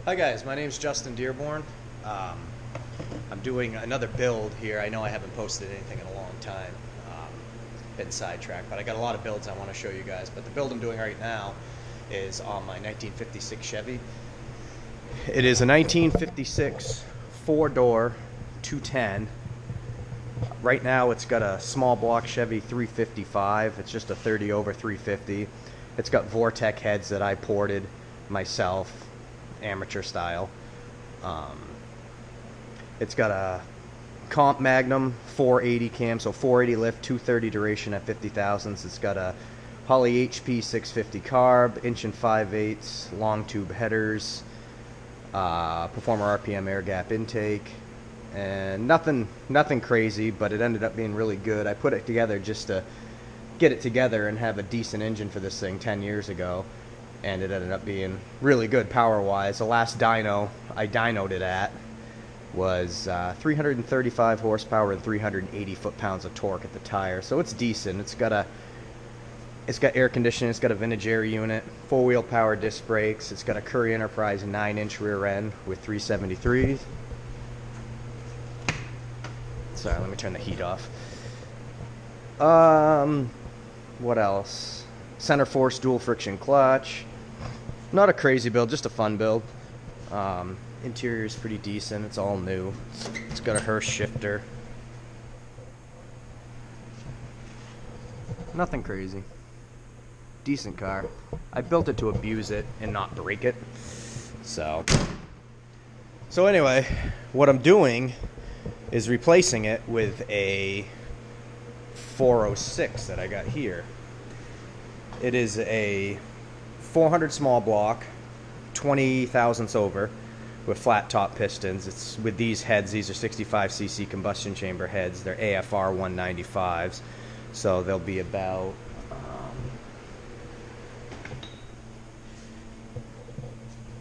Hi guys, my name is Justin Dearborn. Um, I'm doing another build here. I know I haven't posted anything in a long time. Been sidetracked, but I got a lot of builds I want to show you guys. But the build I'm doing right now is on my 1956 Chevy. It is a 1956 four-door 210. Right now it's got a small block Chevy 355. It's just a 30 over 350. It's got Vortec heads that I ported myself, amateur style. It's got a Comp Magnum 480 cam, so 480 lift, 230 duration at 50 thousandths. It's got a Holley HP 650 carb, inch and 5/8 long tube headers, Performer RPM air gap intake, and nothing crazy, but it ended up being really good. I put it together just to get it together and have a decent engine for this thing 10 years ago, and it ended up being really good power-wise. The last dyno I dynoed it at was 335 horsepower and 380 foot-pounds of torque at the tire, so it's decent. It's got air conditioning, it's got a vintage air unit, four-wheel power disc brakes, it's got a Curry Enterprise 9-inch rear end with 373s. Sorry, let me turn the heat off. What else? Center force dual friction clutch. Not a crazy build, just a fun build. Interior is pretty decent. It's all new. It's got a Hurst shifter. Nothing crazy. Decent car. I built it to abuse it and not break it. So anyway, what I'm doing is replacing it with a 406 that I got here. It is a 400 small block, 20 thousandths over, with flat top pistons. It's with these heads. These are 65cc combustion chamber heads. They're AFR 195s, so they'll be about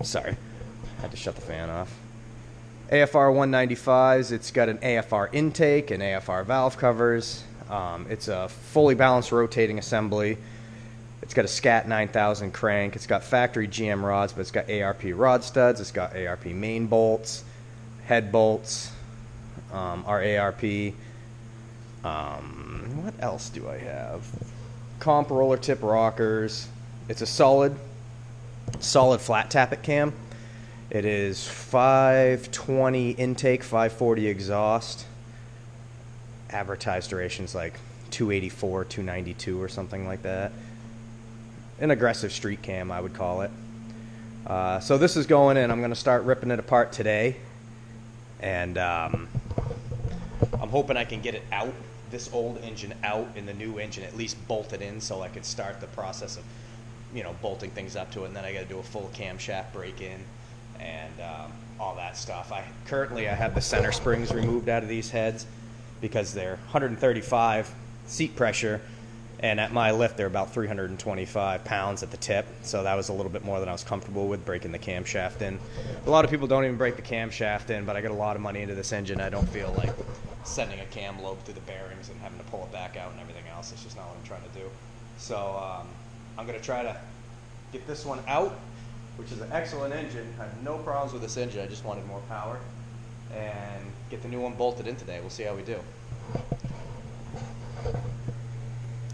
sorry, I had to shut the fan off. AFR 195s. It's got an AFR intake and AFR valve covers. It's a fully balanced rotating assembly. It's got a SCAT 9000 crank. It's got factory GM rods, but it's got ARP rod studs. It's got ARP main bolts, head bolts, our ARP. What else do I have? Comp roller tip rockers. It's a solid flat tappet cam. It is 520 intake, 540 exhaust. Advertised duration's like 284, 292 or something like that. An aggressive street cam, I would call it. So this is going in. I'm going to start ripping it apart today, and I'm hoping I can get it out, this old engine out, and the new engine at least bolted in, so I could start the process of, bolting things up to it. And then I got to do a full camshaft break-in and all that stuff. Currently I have the center springs removed out of these heads because they're 135 seat pressure. And at my lift, they're about 325 pounds at the tip, so that was a little bit more than I was comfortable with breaking the camshaft in. A lot of people don't even break the camshaft in, but I got a lot of money into this engine. I don't feel like sending a cam lobe through the bearings and having to pull it back out and everything else. It's just not what I'm trying to do. So I'm going to try to get this one out, which is an excellent engine. I have no problems with this engine. I just wanted more power. And get the new one bolted in today. We'll see how we do.